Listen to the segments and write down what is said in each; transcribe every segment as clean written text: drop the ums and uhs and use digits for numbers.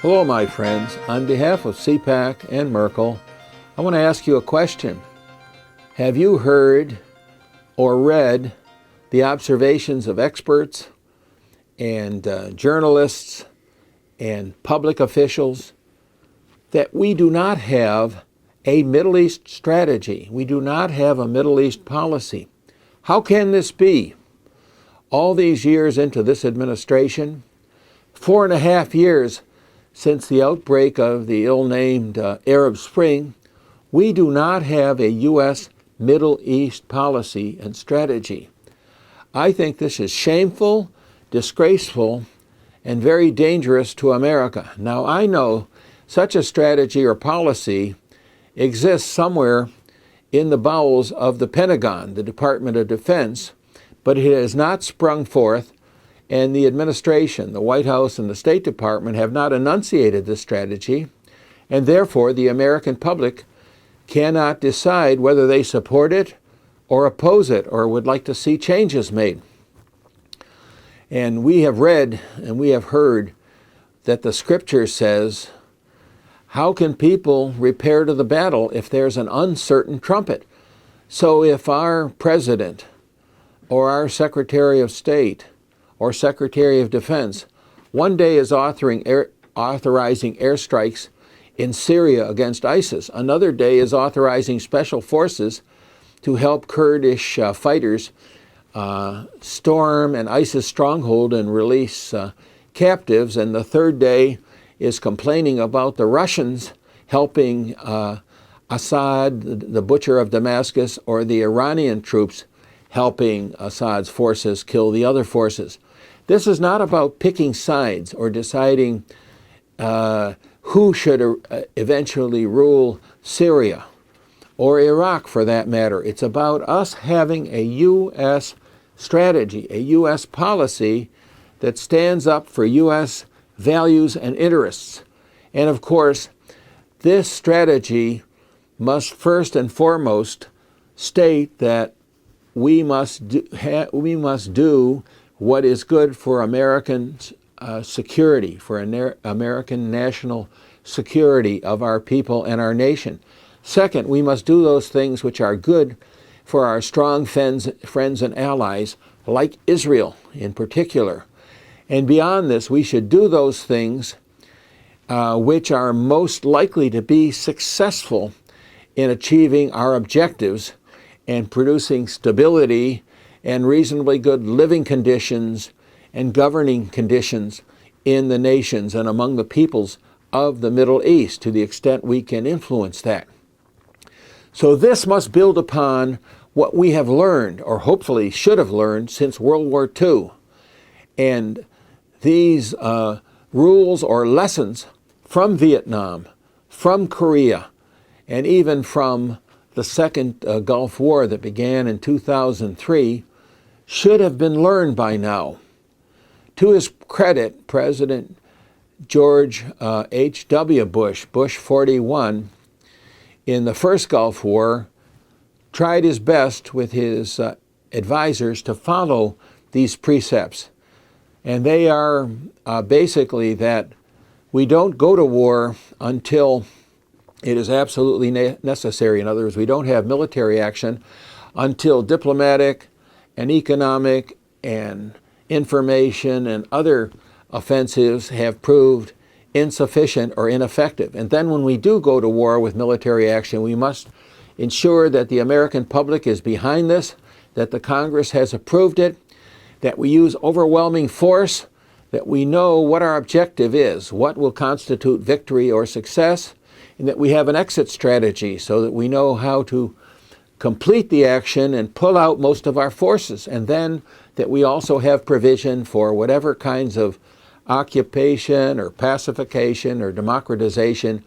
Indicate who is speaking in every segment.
Speaker 1: Hello, my friends. On behalf of CPAC and Merkel, I want to ask you a question. Have you heard or read the observations of experts and journalists and public officials that we do not have a Middle East strategy? We do not have a Middle East policy. How can this be? All these years into this administration, 4.5 years since the outbreak of the ill-named Arab Spring, we do not have a U.S. Middle East policy and strategy. I think this is shameful, disgraceful, and very dangerous to America. Now, I know such a strategy or policy exists somewhere in the bowels of the Pentagon, the Department of Defense, but it has not sprung forth, and the administration, the White House and the State Department have not enunciated this strategy, and therefore the American public cannot decide whether they support it or oppose it or would like to see changes made. And we have read and we have heard that the scripture says, how can people repair to the battle if there's an uncertain trumpet? So if our president or our Secretary of State or Secretary of Defense one day is authorizing airstrikes in Syria against ISIS, another day is authorizing special forces to help Kurdish fighters storm an ISIS stronghold and release captives, and the third day is complaining about the Russians helping Assad, the butcher of Damascus, or the Iranian troops helping Assad's forces kill the other forces. This is not about picking sides or deciding who should eventually rule Syria or Iraq, for that matter. It's about us having a U.S. strategy, a U.S. policy that stands up for U.S. values and interests. And of course, this strategy must first and foremost state that we must do what is good for American security, for American national security of our people and our nation. Second, we must do those things which are good for our strong friends and allies, like Israel in particular. And beyond this, we should do those things which are most likely to be successful in achieving our objectives and producing stability and reasonably good living conditions and governing conditions in the nations and among the peoples of the Middle East, to the extent we can influence that. So this must build upon what we have learned, or hopefully should have learned, since World War II. And these rules or lessons from Vietnam, from Korea, and even from the Second Gulf War that began in 2003 should have been learned by now. To his credit, President George H.W. Bush, Bush 41, in the first Gulf War, tried his best with his advisors to follow these precepts. And they are basically that we don't go to war until it is absolutely necessary. In other words, we don't have military action until diplomatic and economic and information and other offensives have proved insufficient or ineffective. And then when we do go to war with military action, we must ensure that the American public is behind this, that the Congress has approved it, that we use overwhelming force, that we know what our objective is, what will constitute victory or success, and that we have an exit strategy so that we know how to complete the action and pull out most of our forces, and then that we also have provision for whatever kinds of occupation or pacification or democratization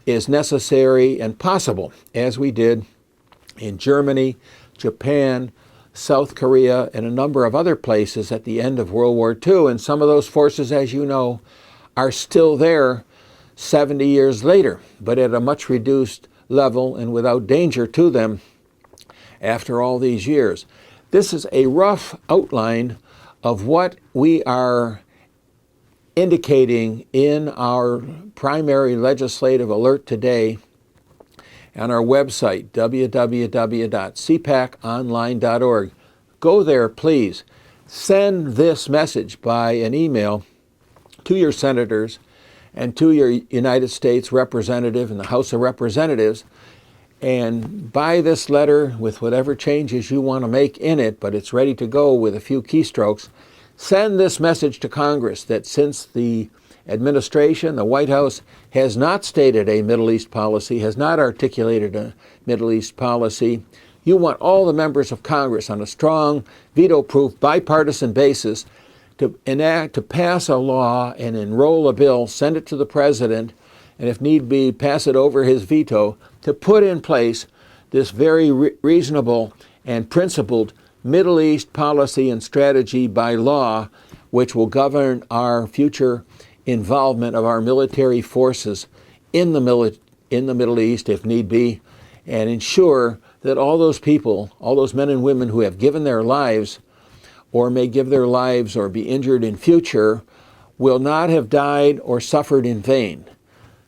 Speaker 1: is necessary and possible, as we did in Germany, Japan, South Korea, and a number of other places at the end of World War II. And some of those forces, as you know, are still there 70 years later, but at a much reduced level and without danger to them after all these years. This is a rough outline of what we are indicating in our primary legislative alert today on our website, www.cpaconline.org. Go there, please. Send this message by an email to your senators and to your United States representative in the House of Representatives, and by this letter with whatever changes you want to make in it, but it's ready to go with a few keystrokes, send this message to Congress that since the administration, the White House, has not stated a Middle East policy, has not articulated a Middle East policy, you want all the members of Congress on a strong, veto-proof, bipartisan basis to pass a law and enroll a bill, send it to the president, and if need be, pass it over his veto, to put in place this very reasonable and principled Middle East policy and strategy by law, which will govern our future involvement of our military forces in the Middle East, if need be, and ensure that all those people, all those men and women who have given their lives or may give their lives or be injured in future will not have died or suffered in vain.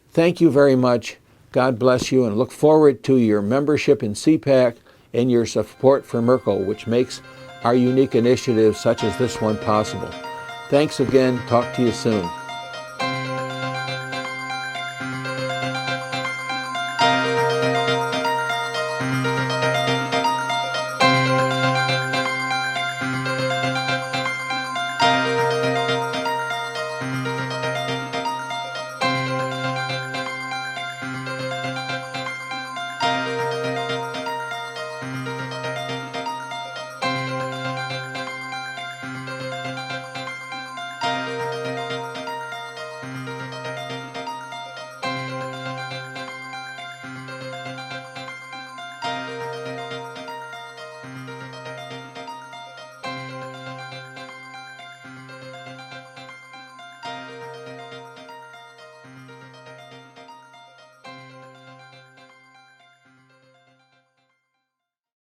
Speaker 1: Thank you very much. God bless you, and look forward to your membership in CPAC and your support for Merkel, which makes our unique initiatives such as this one possible. Thanks again. Talk to you soon.